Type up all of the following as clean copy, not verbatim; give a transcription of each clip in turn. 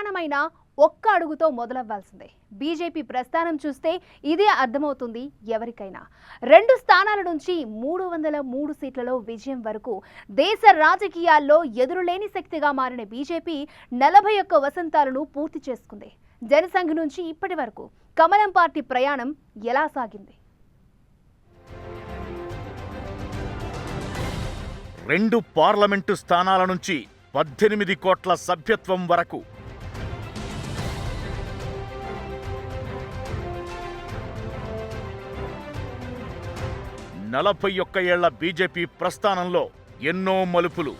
ప్రయాణమైన ఒక్క అడుగుతో మొదలవ్వాల్సిందే. బీజేపీ ప్రస్థానం చూస్తే ఇదే అర్థమవుతుంది ఎవరికైనా. 2 స్థానాల నుంచి 303 సీట్లలో విజయం వరకు దేశ రాజకీయాల్లో ఎదురులేని శక్తిగా మారిన బీజేపీ 41 వసంతాలను పూర్తి చేసుకుంది. జనసంఘ్ నుంచి ఇప్పటి వరకు కమలం పార్టీ ప్రయాణం ఎలా సాగింది? 2 పార్లమెంటు స్థానాల నుంచి 18 కోట్ల సభ్యత్వం వరకు 41 ఏళ్ల బీజేపీ ప్రస్థానంలో ఎన్నో మలుపులు.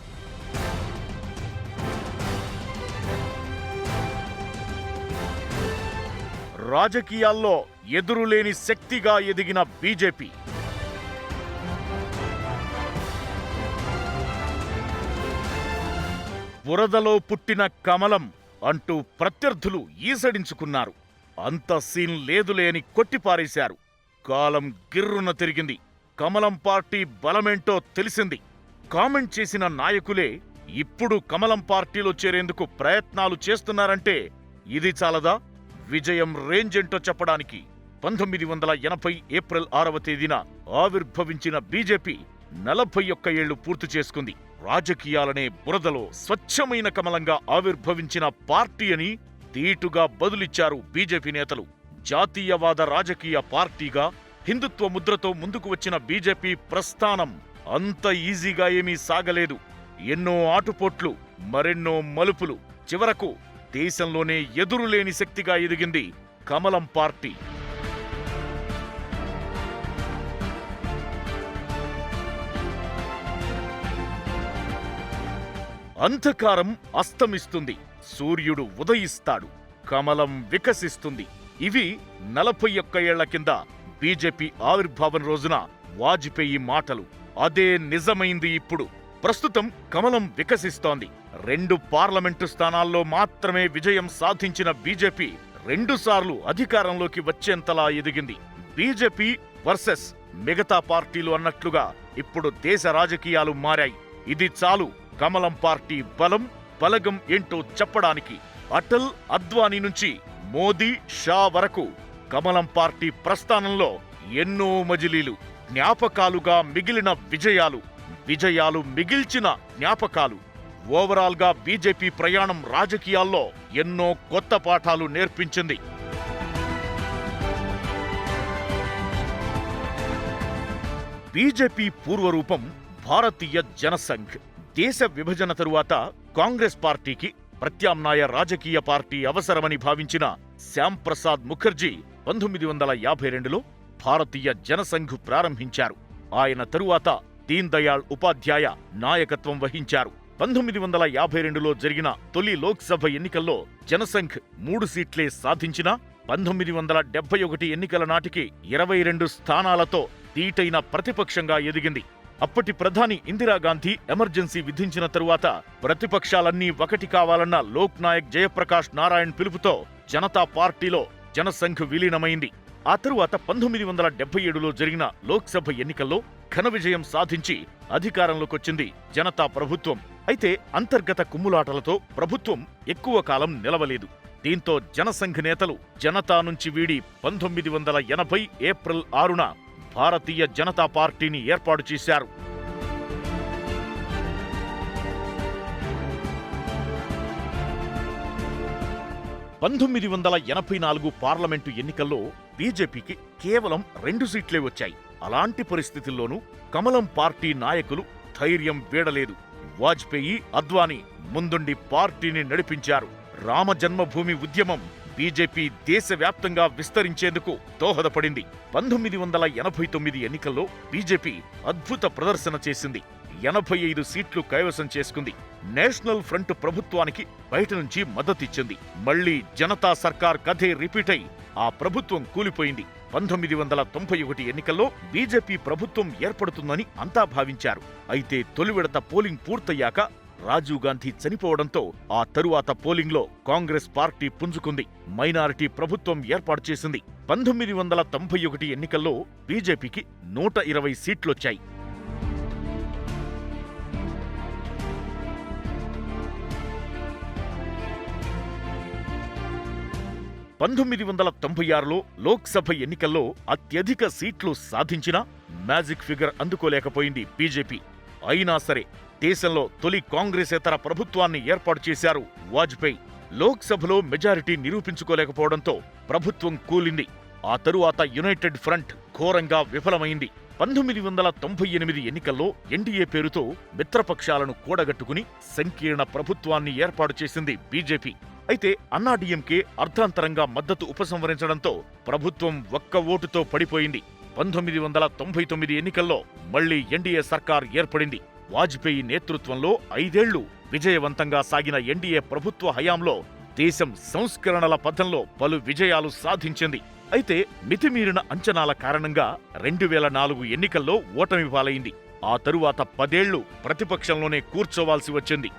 రాజకీయాల్లో ఎదురులేని శక్తిగా ఎదిగిన బీజేపీ బురదలో పుట్టిన కమలం అంటూ ప్రత్యర్థులు ఈసడించుకున్నారు. అంత సీన్ లేదులే అని కొట్టిపారేశారు. కాలం గిర్రున తిరిగింది. కమలం పార్టీ బలమేంటో తెలిసింది. కామెంట్ చేసిన నాయకులే ఇప్పుడు కమలం పార్టీలో చేరేందుకు ప్రయత్నాలు చేస్తున్నారంటే ఇది చాలదా? విజయం రేంజెంటో చెప్పడానికి 1980 ఏప్రిల్ 6వ తేదీన ఆవిర్భవించిన బీజేపీ 41 ఏళ్లు పూర్తి చేసుకుంది. రాజకీయాలనే బురదలో స్వచ్ఛమైన కమలంగా ఆవిర్భవించిన పార్టీ అని తీటుగా బదులిచ్చారు బీజేపీ నేతలు. జాతీయవాద రాజకీయ పార్టీగా హిందుత్వ ముద్రతో ముందుకు వచ్చిన బీజేపీ ప్రస్థానం అంత ఈజీగా ఏమీ సాగలేదు. ఎన్నో ఆటుపోట్లు, మరెన్నో మలుపులు. చివరకు దేశంలోనే ఎదురులేని శక్తిగా ఎదిగింది కమలం పార్టీ. అంధకారం అస్తమిస్తుంది, సూర్యుడు ఉదయిస్తాడు, కమలం వికసిస్తుంది. ఇవి 41 ఏళ్ల కింద బీజేపీ ఆవిర్భావం రోజున వాజ్పేయి మాటలు. అదే నిజమైంది ఇప్పుడు. ప్రస్తుతం కమలం వికసిస్తోంది. 2 పార్లమెంటు స్థానాల్లో మాత్రమే విజయం సాధించిన బీజేపీ 2 సార్లు అధికారంలోకి వచ్చేంతలా ఎదిగింది. బీజేపీ వర్సెస్ మిగతా పార్టీలు అన్నట్లుగా ఇప్పుడు దేశ రాజకీయాలు మారాయి. ఇది చాలు కమలం పార్టీ బలగం ఏంటో చెప్పడానికి. అటల్, అద్వానీ నుంచి మోదీ, షా వరకు కమలం పార్టీ ప్రస్థానంలో ఎన్నో మజిలీలు. జ్ఞాపకాలుగా మిగిలిన విజయాలు మిగిల్చిన జ్ఞాపకాలు. ఓవరాల్ గా బీజేపీ ప్రయాణం రాజకీయాల్లో ఎన్నో కొత్త పాఠాలు నేర్పించింది. బీజేపీ పూర్వరూపం భారతీయ జనసంఘ్. దేశ విభజన తరువాత కాంగ్రెస్ పార్టీకి ప్రత్యామ్నాయ రాజకీయ పార్టీ అవసరమని భావించిన శ్యాంప్రసాద్ ముఖర్జీ 1952లో భారతీయ జనసంఘ్ ప్రారంభించారు. ఆయన తరువాత దీన్ దయాళ్ ఉపాధ్యాయ నాయకత్వం వహించారు. 1952లో జరిగిన తొలి లోక్సభ ఎన్నికల్లో జనసంఘ్ 3 సీట్లే సాధించినా 1971 ఎన్నికల నాటికి 22 స్థానాలతో దీటైన ప్రతిపక్షంగా ఎదిగింది. అప్పటి ప్రధాని ఇందిరాగాంధీ ఎమర్జెన్సీ విధించిన తరువాత ప్రతిపక్షాలన్నీ ఒకటి కావాలన్న లోక్ నాయక్ జయప్రకాష్ నారాయణ్ పిలుపుతో జనతా పార్టీలో జనసంఘ్ విలీనమైంది. ఆ తరువాత 1977లో జరిగిన లోక్సభ ఎన్నికల్లో ఘన విజయం సాధించి అధికారంలోకొచ్చింది జనతా ప్రభుత్వం. అయితే అంతర్గత కుమ్ములాటలతో ప్రభుత్వం ఎక్కువ కాలం నిలవలేదు. దీంతో జనసంఘ్ నేతలు జనతా నుంచి వీడి 1980 ఏప్రిల్ 6న భారతీయ జనతా పార్టీని ఏర్పాటు చేశారు. 1984 పార్లమెంటు ఎన్నికల్లో బీజేపీకి కేవలం 2 సీట్లే వచ్చాయి. అలాంటి పరిస్థితుల్లోనూ కమలం పార్టీ నాయకులు ధైర్యం వీడలేదు. వాజ్పేయి, అద్వానీ ముందుండి పార్టీని నడిపించారు. రామ జన్మభూమి ఉద్యమం బీజేపీ దేశవ్యాప్తంగా విస్తరించేందుకు దోహదపడింది. 1989 ఎన్నికల్లో బీజేపీ అద్భుత ప్రదర్శన చేసింది. 85 సీట్లు కైవసం చేసుకుంది. నేషనల్ ఫ్రంట్ ప్రభుత్వానికి బయట నుంచి మద్దతిచ్చింది. మళ్లీ జనతా సర్కార్ కథే రిపీట్ అయి ఆ ప్రభుత్వం కూలిపోయింది. 1991 ఎన్నికల్లో బీజేపీ ప్రభుత్వం ఏర్పడుతుందని అంతా భావించారు. అయితే తొలి విడత పోలింగ్ పూర్తయ్యాక రాజీవ్ గాంధీ చనిపోవడంతో ఆ తరువాత పోలింగ్లో కాంగ్రెస్ పార్టీ పుంజుకుంది. మైనారిటీ ప్రభుత్వం ఏర్పాటు చేసింది. 1991 ఎన్నికల్లో బీజేపీకి 120 సీట్లొచ్చాయి. 1996లో లోక్సభ ఎన్నికల్లో అత్యధిక సీట్లు సాధించినా మ్యాజిక్ ఫిగర్ అందుకోలేకపోయింది బీజేపీ. అయినా సరే దేశంలో తొలి కాంగ్రెసేతర ప్రభుత్వాన్ని ఏర్పాటు చేశారు వాజ్పేయి. లోక్సభలో మెజారిటీ నిరూపించుకోలేకపోవడంతో ప్రభుత్వం కూలింది. ఆ తరువాత యునైటెడ్ ఫ్రంట్ ఘోరంగా విఫలమైంది. 1998 ఎన్నికల్లో ఎన్డీఏ పేరుతో మిత్రపక్షాలను కూడగట్టుకుని సంకీర్ణ ప్రభుత్వాన్ని ఏర్పాటు చేసింది బీజేపీ. అయితే అన్నాడీఎంకే అర్ధాంతరంగా మద్దతు ఉపసంహరించడంతో ప్రభుత్వం ఒక్క ఓటుతో పడిపోయింది. 1999 ఎన్నికల్లో మళ్లీ ఎన్డీఏ సర్కార్ ఏర్పడింది. వాజ్పేయి నేతృత్వంలో 5 ఏళ్లు విజయవంతంగా సాగిన ఎన్డీఏ ప్రభుత్వ హయాంలో దేశం సంస్కరణల పథంలో పలు విజయాలు సాధించింది. అయితే మితిమీరిన అంచనాల కారణంగా 2004 ఎన్నికల్లో ఓటమి పాలైంది. ఆ తరువాత 10 ఏళ్లు ప్రతిపక్షంలోనే కూర్చోవాల్సి వచ్చింది.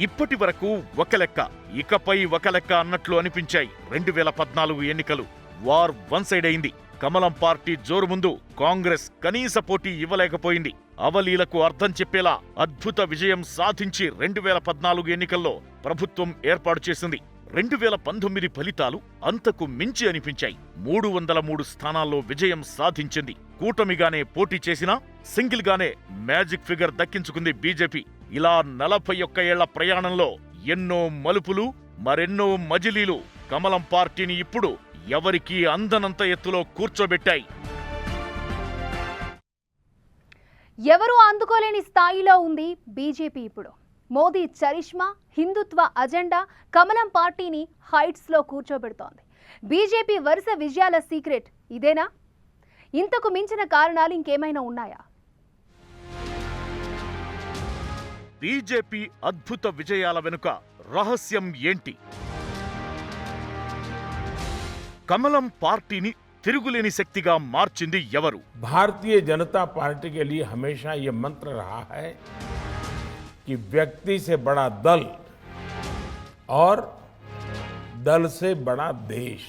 ఇప్పటి వరకు ఒక లెక్క, ఇకపై ఒక లెక్క అన్నట్లు అనిపించాయి 2014 ఎన్నికలు. వార్ వన్ సైడ్ అయింది. కమలం పార్టీ జోరు ముందు కాంగ్రెస్ కనీస పోటీ ఇవ్వలేకపోయింది. అవలీలకు అర్థం చెప్పేలా అద్భుత విజయం సాధించి 2014 ఎన్నికల్లో ప్రభుత్వం ఏర్పాటు చేసింది. 2019 ఫలితాలు అంతకు మించి అనిపించాయి. 303 స్థానాల్లో విజయం సాధించింది. కూటమిగానే పోటీ చేసినా సింగిల్ గానే మ్యాజిక్ ఫిగర్ దక్కించుకుంది బీజేపీ. ఇలా 41 ఏళ్ల ప్రయాణంలో ఎన్నో మలుపులు, మరెన్నో మజిలీలు కమలం పార్టీని ఇప్పుడు ఎవరికీ అందనంత ఎత్తులో కూర్చోబెట్టాయి. ఎవరూ అందుకోలేని స్థాయిలో ఉంది బీజేపీ ఇప్పుడు. మోదీ చరిష్మా, హిందుత్వ అజెండా కమలం పార్టీని హైట్స్లో కూర్చోబెడుతోంది. బీజేపీ వరుస విజయాల సీక్రెట్ ఇదేనా? ఇంతకు మించిన కారణాలు ఇంకేమైనా ఉన్నాయా? బీజేపీ అద్భుత విజయాల వెనుక రహస్యం ఏంటి? కమలం పార్టీని తిరుగులేని శక్తిగా మార్చింది ఎవరు? भारतीय जनता पार्टी के लिए हमेशा ये मंत्र रहा है कि व्यक्ति से बड़ा दल और दल से बड़ा देश.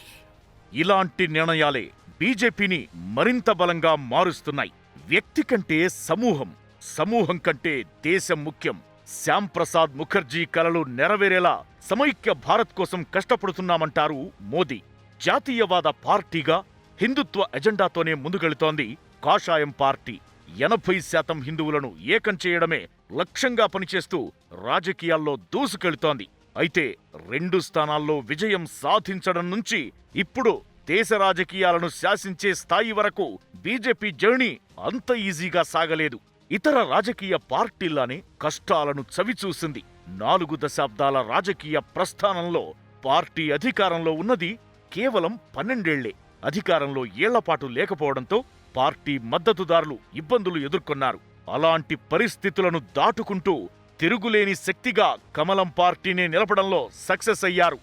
ఇలాంటి నిర్ణయాలే బీజేపీని మరింత బలంగా మారుస్తున్నాయి. వ్యక్తి కంటే సమూహం, సమూహం కంటే దేశం ముఖ్యం. శ్యామ్ ప్రసాద్ ముఖర్జీ కలలు నెరవేరేలా సమైక్య భారత్ కోసం కష్టపడుతున్నామంటారు మోదీ. జాతీయవాద పార్టీగా హిందుత్వ ఎజెండాతోనే ముందుకెళుతోంది కాషాయం పార్టీ. 80% హిందువులను ఏకం చేయడమే లక్ష్యంగా పనిచేస్తూ రాజకీయాల్లో దూసుకెళుతోంది. అయితే 2 స్థానాల్లో విజయం సాధించడం నుంచి ఇప్పుడు దేశ రాజకీయాలను శాసించే స్థాయి వరకు బీజేపీ జర్నీ అంత ఈజీగా సాగలేదు. ఇతర రాజకీయ పార్టీలానే కష్టాలను చవిచూసింది. 4 దశాబ్దాల రాజకీయ ప్రస్థానంలో పార్టీ అధికారంలో ఉన్నది కేవలం 12 ఏళ్లే. అధికారంలో ఏళ్లపాటు లేకపోవడంతో పార్టీ మద్దతుదారులు ఇబ్బందులు ఎదుర్కొన్నారు. అలాంటి పరిస్థితులను దాటుకుంటూ తిరుగులేని శక్తిగా కమలం పార్టీని నిలపడంలో సక్సెస్ అయ్యారు.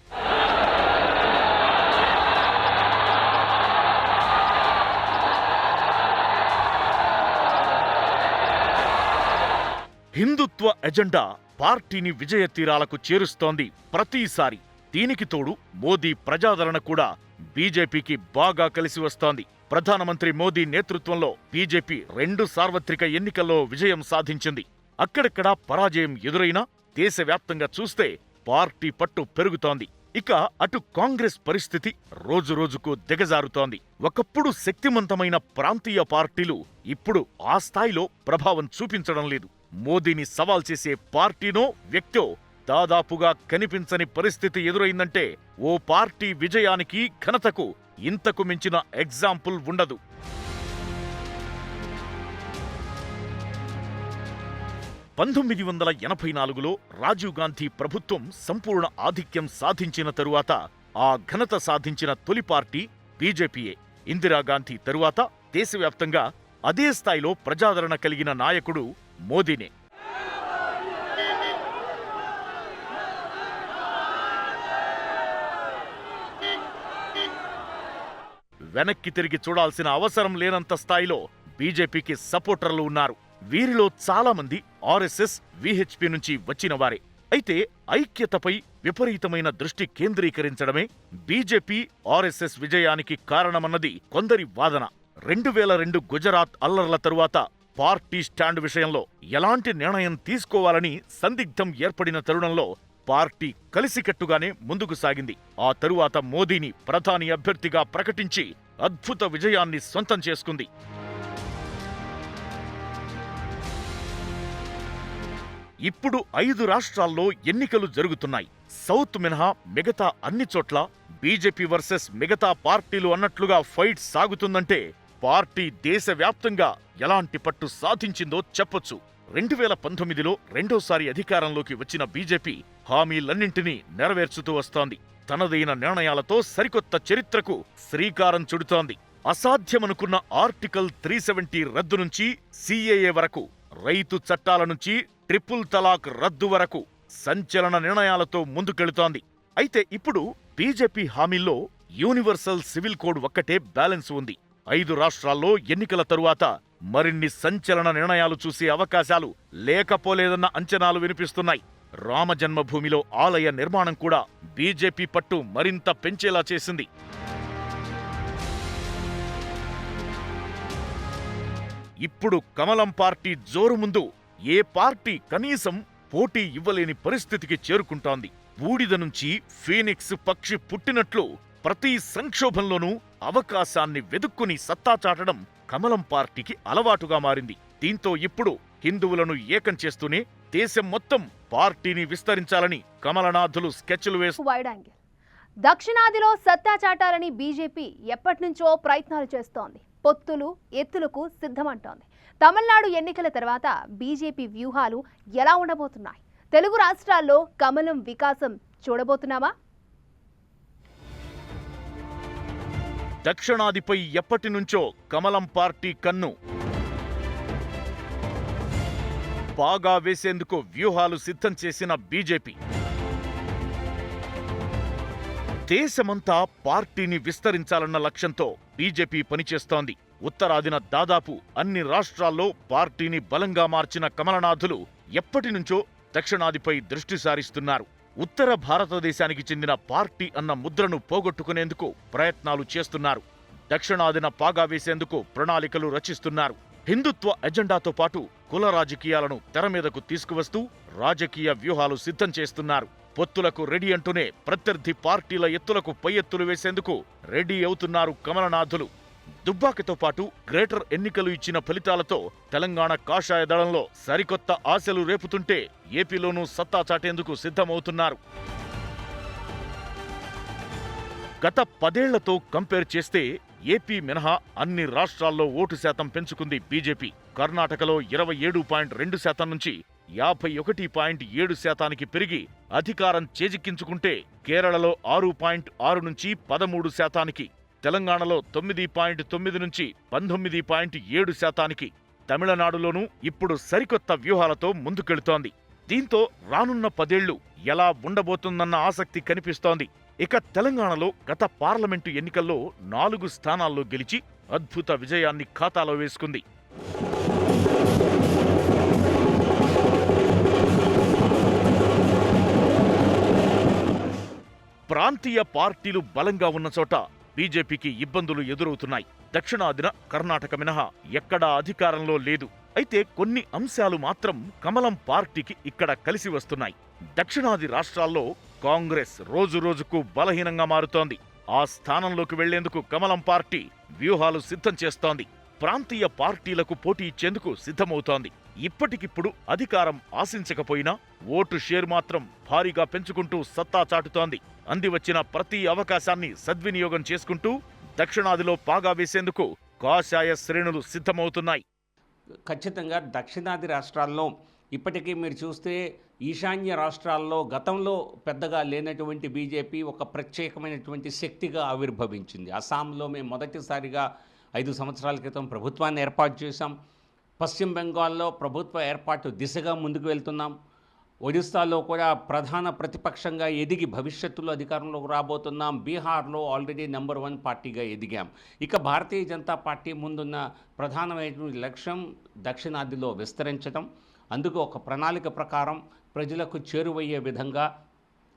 హిందుత్వ ఎజెండా పార్టీని విజయ తీరాలకు చేరుస్తోంది ప్రతిసారి. దీనికి తోడు మోదీ ప్రజాదరణ కూడా బీజేపీకి బాగా కలిసి వస్తోంది. ప్రధానమంత్రి మోదీ నేతృత్వంలో బీజేపీ 2 సార్వత్రిక ఎన్నికల్లో విజయం సాధించింది. అక్కడక్కడా పరాజయం ఎదురైనా దేశవ్యాప్తంగా చూస్తే పార్టీ పట్టు పెరుగుతోంది. ఇక అటు కాంగ్రెస్ పరిస్థితి రోజురోజుకు దిగజారుతోంది. ఒకప్పుడు శక్తిమంతమైన ప్రాంతీయ పార్టీలు ఇప్పుడు ఆ స్థాయిలో ప్రభావం చూపించడం లేదు. మోదీని సవాల్ చేసే పార్టీనో వ్యక్తో దాదాపుగా కనిపించని పరిస్థితి ఎదురైందంటే ఓ పార్టీ విజయానికి ఘనతకు ఇంతకు మించిన ఎగ్జాంపుల్ ఉండదు. పంతొమ్మిది 1984లో రాజీవ్ గాంధీ ప్రభుత్వం సంపూర్ణ ఆధిక్యం సాధించిన తరువాత ఆ ఘనత సాధించిన తొలి పార్టీ బీజేపీయే. ఇందిరాగాంధీ తరువాత దేశవ్యాప్తంగా అదే స్థాయిలో ప్రజాదరణ కలిగిన నాయకుడు మోదీనే. వెనక్కి తిరిగి చూడాల్సిన అవసరం లేనంత స్థాయిలో బీజేపీకి సపోర్టర్లు ఉన్నారు. వీరిలో చాలా మంది ఆర్ఎస్ఎస్, విహెచ్పి నుంచి వచ్చిన వారే. అయితే ఐక్యతపై విపరీతమైన దృష్టి కేంద్రీకరించడమే బీజేపీ, ఆర్ఎస్ఎస్ విజయానికి కారణమన్నది కొందరి వాదన. 2002 గుజరాత్ అల్లర్ల తరువాత పార్టీ స్టాండ్ విషయంలో ఎలాంటి నిర్ణయం తీసుకోవాలని సందిగ్ధం ఏర్పడిన తరుణంలో పార్టీ కలిసికట్టుగానే ముందుకు సాగింది. ఆ తరువాత మోదీని ప్రధాని అభ్యర్థిగా ప్రకటించి అద్భుత విజయాన్ని సొంతం చేసుకుంది. ఇప్పుడు 5 రాష్ట్రాల్లో ఎన్నికలు జరుగుతున్నాయి. సౌత్ మినహా మిగతా అన్ని చోట్ల బీజేపీ వర్సెస్ మిగతా పార్టీలు అన్నట్లుగా ఫైట్ సాగుతుందంటే పార్టీ దేశవ్యాప్తంగా ఎలాంటి పట్టు సాధించిందో చెప్పొచ్చు. 2019లో రెండోసారి అధికారంలోకి వచ్చిన బీజేపీ హామీలన్నింటినీ నెరవేర్చుతూ వస్తోంది. తనదైన నిర్ణయాలతో సరికొత్త చరిత్రకు శ్రీకారం చుడుతోంది. అసాధ్యమనుకున్న ఆర్టికల్ 370 రద్దు నుంచి సీఏఏ వరకు, రైతు చట్టాల నుంచి ట్రిపుల్ తలాక్ రద్దు వరకు సంచలన నిర్ణయాలతో ముందుకెళుతోంది. అయితే ఇప్పుడు బీజేపీ హామీల్లో యూనివర్సల్ సివిల్ కోడ్ ఒక్కటే బ్యాలెన్స్ ఉంది. 5 రాష్ట్రాల్లో ఎన్నికల తరువాత మరిన్ని సంచలన నిర్ణయాలు చూసే అవకాశాలు లేకపోలేదన్న అంచనాలు వినిపిస్తున్నాయి. రామజన్మభూమిలో ఆలయ నిర్మాణం కూడా బీజేపీ పట్టు మరింత పెంచేలా చేసింది. ఇప్పుడు కమలం పార్టీ జోరు ముందు ఏ పార్టీ కనీసం పోటీ ఇవ్వలేని పరిస్థితికి చేరుకుంటోంది. బూడిద నుంచి ఫీనిక్స్ పక్షి పుట్టినట్లు ప్రతి సంక్షోభంలోనూ అవకాశాన్ని వెదుక్కుని సత్తా చాటడం కమలం పార్టీకి అలవాటుగా మారింది. దీంతో ఇప్పుడు హిందువులను ఏకం చేస్తూనే దేశం మొత్తం పార్టీని విస్తరించాలని కమలనాథులు స్కెచ్లు వేస్తూ వైడ్ యాంగిల్. దక్షిణాదిలో సత్తా చాటాలని బీజేపీ ఎప్పటినుంచో ప్రయత్నాలు చేస్తోంది. పొత్తులు ఎత్తులకు సిద్ధమంటోంది. తమిళనాడు ఎన్నికల తర్వాత బీజేపీ వ్యూహాలు ఎలా ఉండబోతున్నాయి? తెలుగు రాష్ట్రాల్లో కమలం వికాసం చూడబోతున్నామా? దక్షిణాదిపై ఎప్పటినుంచో కమలం పార్టీ కన్ను బాగా వేసేందుకు వ్యూహాలు సిద్ధం చేసిన బీజేపీ దేశమంతా పార్టీని విస్తరించాలన్న లక్ష్యంతో బీజేపీ పనిచేస్తోంది. ఉత్తరాదిన దాదాపు అన్ని రాష్ట్రాల్లో పార్టీని బలంగా మార్చిన కమలనాథులు ఎప్పటినుంచో దక్షిణాదిపై దృష్టి సారిస్తున్నారు. ఉత్తర భారతదేశానికి చెందిన పార్టీ అన్న ముద్రను పోగొట్టుకునేందుకు ప్రయత్నాలు చేస్తున్నారు. దక్షిణాదిన పాగా వేసేందుకు ప్రణాళికలు రచిస్తున్నారు. హిందుత్వ ఎజెండాతో పాటు కుల రాజకీయాలను తెరమీదకు తీసుకువస్తూ రాజకీయ వ్యూహాలు సిద్ధం చేస్తున్నారు. పొత్తులకు రెడీ అంటూనే ప్రత్యర్థి పార్టీల ఎత్తులకు పై ఎత్తులు వేసేందుకు రెడీ అవుతున్నారు కమలనాథులు. దుబ్బాకతో పాటు గ్రేటర్ ఎన్నికలు ఇచ్చిన ఫలితాలతో తెలంగాణ కాషాయ దళంలో సరికొత్త ఆశలు రేపుతుంటే ఏపీలోనూ సత్తా చాటేందుకు సిద్ధమవుతున్నారు. గత 10 ఏళ్లతో కంపేర్ చేస్తే ఏపీ మినహా అన్ని రాష్ట్రాల్లో ఓటు శాతం పెంచుకుంది బీజేపీ. కర్ణాటకలో 27.2% నుంచి 51.7% పెరిగి అధికారం చేజిక్కించుకుంటే కేరళలో 6.6 నుంచి 13%, తెలంగాణలో 9.9 నుంచి 19.7%, తమిళనాడులోనూ ఇప్పుడు సరికొత్త వ్యూహాలతో ముందుకెళుతోంది. దీంతో రానున్న 10 ఏళ్లు ఎలా ఉండబోతుందన్న ఆసక్తి కనిపిస్తోంది. ఇక తెలంగాణలో గత పార్లమెంటు ఎన్నికల్లో 4 స్థానాల్లో గెలిచి అద్భుత విజయాన్ని ఖాతాలో వేసుకుంది. ప్రాంతీయ పార్టీలు బలంగా ఉన్న చోట బీజేపీకి ఇబ్బందులు ఎదురవుతున్నాయి. దక్షిణాదిన కర్ణాటక మినహా ఎక్కడా అధికారంలో లేదు. అయితే కొన్ని అంశాలు మాత్రం కమలం పార్టీకి ఇక్కడ కలిసి వస్తున్నాయి. దక్షిణాది రాష్ట్రాల్లో కాంగ్రెస్ రోజురోజుకు బలహీనంగా మారుతోంది. ఆ స్థానంలోకి వెళ్లేందుకు కమలం పార్టీ వ్యూహాలు సిద్ధం చేస్తోంది. ప్రాంతీయ పార్టీలకు పోటీ ఇచ్చేందుకు సిద్ధమవుతోంది. ఇప్పటికిప్పుడు అధికారం ఆశించకపోయినా ఓటు షేర్ మాత్రం భారీగా పెంచుకుంటూ సత్తా చాటుతోంది. అందివచ్చిన ప్రతి అవకాశాన్ని సద్వినియోగం చేసుకుంటూ దక్షిణాదిలో పాగా వేసేందుకు కాషాయ శ్రేణులు సిద్ధమవుతున్నాయి. ఖచ్చితంగా దక్షిణాది రాష్ట్రాల్లో ఇప్పటికీ మీరు చూస్తే ఈశాన్య రాష్ట్రాల్లో గతంలో పెద్దగా లేనటువంటి బీజేపీ ఒక ప్రత్యేకమైనటువంటి శక్తిగా ఆవిర్భవించింది. అస్సాంలో మేము మొదటిసారిగా 5 సంవత్సరాల క్రితం ప్రభుత్వాన్ని ఏర్పాటు చేశాం. పశ్చిమ బెంగాల్లో ప్రభుత్వ ఏర్పాటు దిశగా ముందుకు వెళ్తున్నాం. ఒడిస్సాలో కూడా ప్రధాన ప్రతిపక్షంగా ఎదిగి భవిష్యత్తులో అధికారంలోకి రాబోతున్నాం. బీహార్లో ఆల్రెడీ నెంబర్ 1 పార్టీగా ఎదిగాం. ఇక భారతీయ జనతా పార్టీ ముందున్న ప్రధానమైనటువంటి లక్ష్యం దక్షిణాదిలో విస్తరించడం. అందుకు ఒక ప్రణాళిక ప్రకారం ప్రజలకు చేరువయ్యే విధంగా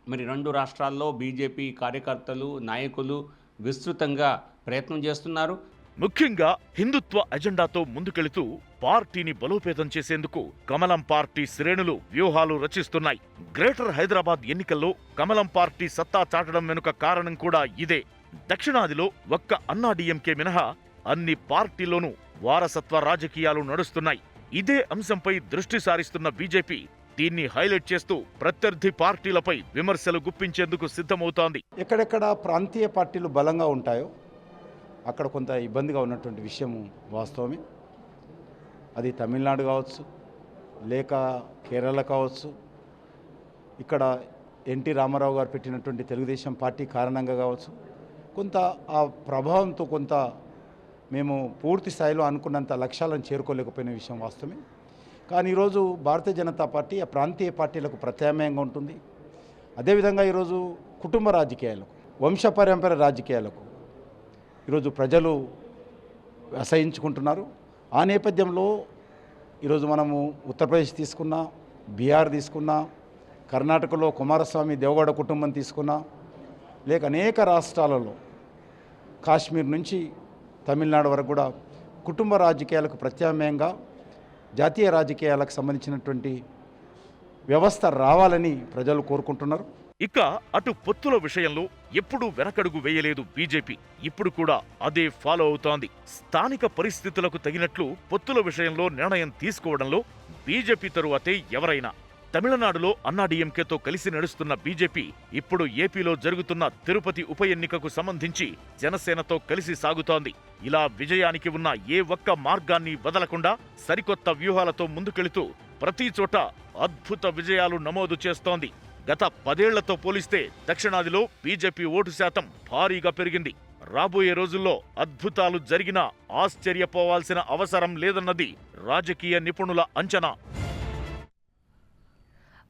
మరి 2 రాష్ట్రాల్లో బీజేపీ కార్యకర్తలు నాయకులు విస్తృతంగా ప్రయత్నం చేస్తున్నారు. ముఖ్యంగా హిందుత్వ ఎజెండాతో ముందుకెళుతూ పార్టీని బలోపేతం చేసేందుకు కమలం పార్టీ శ్రేణులు వ్యూహాలు రచిస్తున్నాయి. గ్రేటర్ హైదరాబాద్ ఎన్నికల్లో కమలం పార్టీ సత్తా చాటడం వెనుక కారణం కూడా ఇదే. దక్షిణాదిలో ఒక్క అన్నాడీఎంకే మినహా అన్ని పార్టీల్లోనూ వారసత్వ రాజకీయాలు నడుస్తున్నాయి. ఇదే అంశంపై దృష్టి సారిస్తున్న బీజేపీ దీన్ని హైలైట్ చేస్తూ ప్రత్యర్థి పార్టీలపై విమర్శలు గుప్పించేందుకు సిద్ధమవుతోంది. ఎక్కడెక్కడ ప్రాంతీయ పార్టీలు బలంగా ఉంటాయో అక్కడ కొంత ఇబ్బందిగా ఉన్నటువంటి విషయం వాస్తవమే. అది తమిళనాడు కావచ్చు, లేక కేరళ కావచ్చు. ఇక్కడ ఎన్టీ రామారావు గారు పెట్టినటువంటి తెలుగుదేశం పార్టీ కారణంగా కావచ్చు, కొంత ఆ ప్రభావంతో కొంత మేము పూర్తి స్థాయిలో అనుకున్నంత లక్ష్యాలను చేరుకోలేకపోయిన విషయం వాస్తవమే. కానీ ఈరోజు భారతీయ జనతా పార్టీ ఆ ప్రాంతీయ పార్టీలకు ప్రత్యామ్నాయంగా ఉంటుంది. అదేవిధంగా ఈరోజు కుటుంబ రాజకీయాలకు, వంశపరంపర రాజకీయాలకు ఈరోజు ప్రజలు అసహించుకుంటున్నారు. ఆ నేపథ్యంలో ఈరోజు మనము ఉత్తరప్రదేశ్ తీసుకున్నా, బీహార్ తీసుకున్నా, కర్ణాటకలో కుమారస్వామి దేవగౌడ కుటుంబం తీసుకున్నా, లేక అనేక రాష్ట్రాలలో కాశ్మీర్ నుంచి తమిళనాడు వరకు కూడా కుటుంబ రాజకీయాలకు ప్రత్యామ్నాయంగా జాతీయ రాజకీయాలకు సంబంధించినటువంటి వ్యవస్థ రావాలని ప్రజలు కోరుకుంటున్నారు. ఇక అటు పొత్తుల విషయంలో ఎప్పుడూ వెనకడుగు వేయలేదు బీజేపీ. ఇప్పుడు కూడా అదే ఫాలో అవుతోంది. స్థానిక పరిస్థితులకు తగినట్లు పొత్తుల విషయంలో నిర్ణయం తీసుకోవడంలో బీజేపీ తరువాతే ఎవరైనా. తమిళనాడులో అన్నాడీఎంకేతో కలిసి నడుస్తున్న బీజేపీ ఇప్పుడు ఏపీలో జరుగుతున్న తిరుపతి ఉప ఎన్నికకు సంబంధించి జనసేనతో కలిసి సాగుతోంది. ఇలా విజయానికి ఉన్న ఏ ఒక్క మార్గాన్ని వదలకుండా సరికొత్త వ్యూహాలతో ముందుకెళుతూ ప్రతి చోట అద్భుత విజయాలు నమోదు చేస్తోంది. గత 10 ఏళ్లతో పోలిస్తే దక్షిణాదిలో బీజేపీ ఓటు శాతం భారీగా పెరిగింది. రాబోయే రోజుల్లో అద్భుతాలు జరిగినా ఆశ్చర్యపోవాల్సిన అవసరం లేదన్నది రాజకీయ నిపుణుల అంచనా.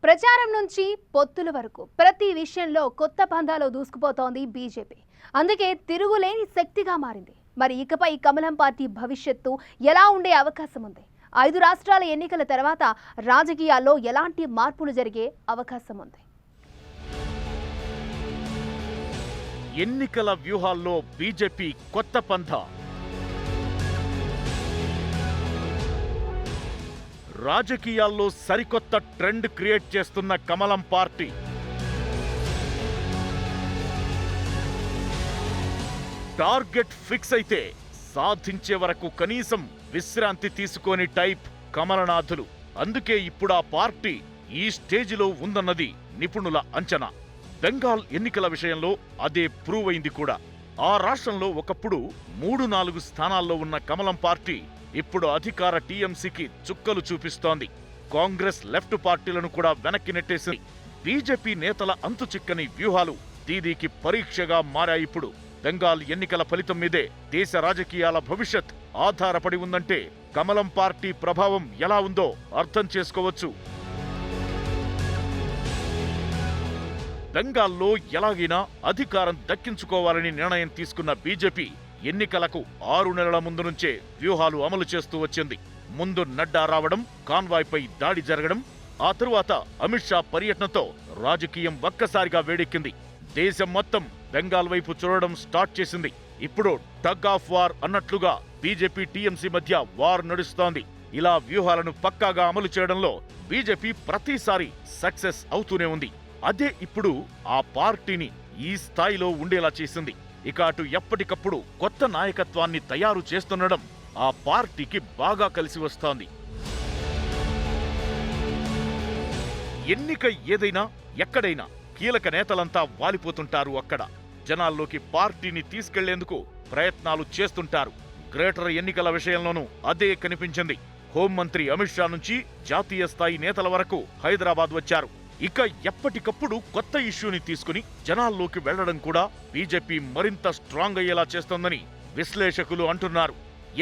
ప్రచారం నుంచి పొత్తుల వరకు ప్రతి విషయంలో కొత్త పందాలో దూసుకుపోతోంది బీజేపీ. అందుకే తిరుగులేని శక్తిగా మారింది. మరి ఇకపై కమలం పార్టీ భవిష్యత్తు ఎలా ఉండే అవకాశం ఉంది? 5 రాష్ట్రాల ఎన్నికల తర్వాత రాజకీయాల్లో ఎలాంటి మార్పులు జరిగే అవకాశం ఉంది? ఎన్నికల వ్యూహాల్లో బీజేపీ కొత్త పంథా. రాజకీయాల్లో సరికొత్త ట్రెండ్ క్రియేట్ చేస్తున్న కమలం పార్టీ. టార్గెట్ ఫిక్స్ అయితే సాధించే వరకు కనీసం విశ్రాంతి తీసుకోని టైప్ కమలనాథులు. అందుకే ఇప్పుడు ఆ పార్టీ ఈ స్టేజిలో ఉందన్నది నిపుణుల అంచనా. బెంగాల్ ఎన్నికల విషయంలో అదే ప్రూవ్ అయింది కూడా. ఆ రాష్ట్రంలో ఒకప్పుడు 3-4 స్థానాల్లో ఉన్న కమలం పార్టీ ఇప్పుడు అధికార టీఎంసీకి చుక్కలు చూపిస్తోంది. కాంగ్రెస్ లెఫ్ట్ పార్టీలను కూడా వెనక్కి నెట్టేసింది. బీజేపీ నేతల అంతుచిక్కని వ్యూహాలు దీదీకి పరీక్షగా మారాయిప్పుడు. బెంగాల్ ఎన్నికల ఫలితం మీదే దేశ రాజకీయాల భవిష్యత్ ఆధారపడి ఉందంటే కమలం పార్టీ ప్రభావం ఎలా ఉందో అర్థం చేసుకోవచ్చు. బెంగాల్లో ఎలాగైనా అధికారం దక్కించుకోవాలని నిర్ణయం తీసుకున్న బీజేపీ ఎన్నికలకు 6 నెలల ముందు నుంచే వ్యూహాలు అమలు చేస్తూ వచ్చింది. ముందు నడ్డా రావడం, కాన్వాయ్పై దాడి జరగడం, ఆ తరువాత అమిత్ షా పర్యటనతో రాజకీయం ఒక్కసారిగా వేడెక్కింది. దేశం మొత్తం బెంగాల్ వైపు చూడడం స్టార్ట్ చేసింది. ఇప్పుడు టగ్ ఆఫ్ వార్ అన్నట్లుగా బీజేపీ టీఎంసీ మధ్య వార్ నడుస్తోంది. ఇలా వ్యూహాలను పక్కాగా అమలు చేయడంలో బీజేపీ ప్రతిసారి సక్సెస్ అవుతూనే ఉంది. అదే ఇప్పుడు ఆ పార్టీని ఈ స్థాయిలో ఉండేలా చేసింది. ఇక అటు ఎప్పటికప్పుడు కొత్త నాయకత్వాన్ని తయారు చేస్తుండడం ఆ పార్టీకి బాగా కలిసి వస్తోంది. ఎన్నిక ఏదైనా ఎక్కడైనా కీలక నేతలంతా వాలిపోతుంటారు. అక్కడ జనాల్లోకి పార్టీని తీసుకెళ్లేందుకు ప్రయత్నాలు చేస్తుంటారు. గ్రేటర్ ఎన్నికల విషయంలోనూ అదే కనిపించింది. హోంమంత్రి అమిత్ షా నుంచి జాతీయ స్థాయి నేతల వరకు హైదరాబాద్ వచ్చారు. ఇక ఎప్పటికప్పుడు కొత్త ఇష్యూని తీసుకుని జనాల్లోకి వెళ్లడం కూడా బీజేపీ మరింత స్ట్రాంగ్ అయ్యేలా చేస్తోందని విశ్లేషకులు అంటున్నారు.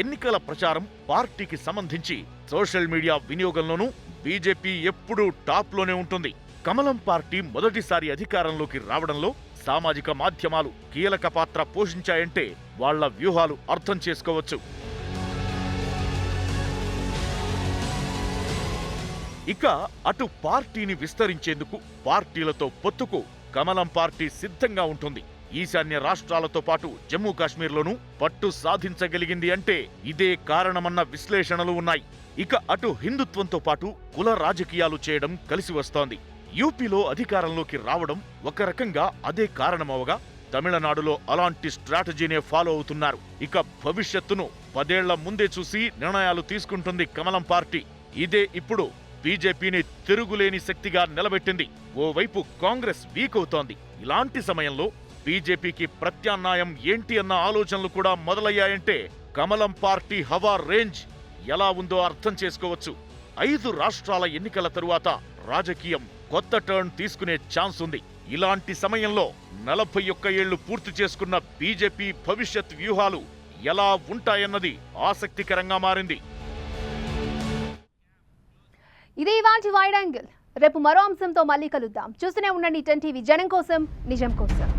ఎన్నికల ప్రచారం పార్టీకి సంబంధించి సోషల్ మీడియా వినియోగంలోనూ బీజేపీ ఎప్పుడూ టాప్లోనే ఉంటుంది. కమలం పార్టీ మొదటిసారి అధికారంలోకి రావడంలో సామాజిక మాధ్యమాలు కీలక పాత్ర పోషించాయంటే వాళ్ల వ్యూహాలు అర్థం చేసుకోవచ్చు. ఇక అటు పార్టీని విస్తరించేందుకు పార్టీలతో పొత్తుకు కమలం పార్టీ సిద్ధంగా ఉంటుంది. ఈశాన్య రాష్ట్రాలతో పాటు జమ్మూ కాశ్మీర్లోనూ పట్టు సాధించగలిగింది అంటే ఇదే కారణమన్న విశ్లేషణలు ఉన్నాయి. ఇక అటు హిందుత్వంతో పాటు కుల రాజకీయాలు చేయడం కలిసి వస్తోంది. యూపీలో అధికారంలోకి రావడం ఒక రకంగా అదే కారణమవగా తమిళనాడులో అలాంటి స్ట్రాటజీనే ఫాలో అవుతున్నారు. ఇక భవిష్యత్తును 10 ఏళ్ల ముందే చూసి నిర్ణయాలు తీసుకుంటుంది కమలం పార్టీ. ఇదే ఇప్పుడు బీజేపీని తిరుగులేని శక్తిగా నిలబెట్టింది. ఓవైపు కాంగ్రెస్ వీక్ అవుతోంది. ఇలాంటి సమయంలో బీజేపీకి ప్రత్యామ్నాయం ఏంటి అన్న ఆలోచనలు కూడా మొదలయ్యాయంటే కమలం పార్టీ హవా రేంజ్ ఎలా ఉందో అర్థం చేసుకోవచ్చు. 5 రాష్ట్రాల ఎన్నికల తరువాత రాజకీయం కొత్త టర్న్ తీసుకునే ఛాన్స్ ఉంది. ఇలాంటి సమయంలో 41 ఏళ్లు పూర్తి చేసుకున్న బీజేపీ భవిష్యత్ వ్యూహాలు ఎలా ఉంటాయన్నది ఆసక్తికరంగా మారింది. ఇదే ఇవాల్టి వైడ్ యాంగిల్. రేపు మరో అంశంతో మళ్ళీ కలుద్దాం. చూస్తూనే ఉండండి 10 టీవీ, జనం కోసం నిజం కోసం.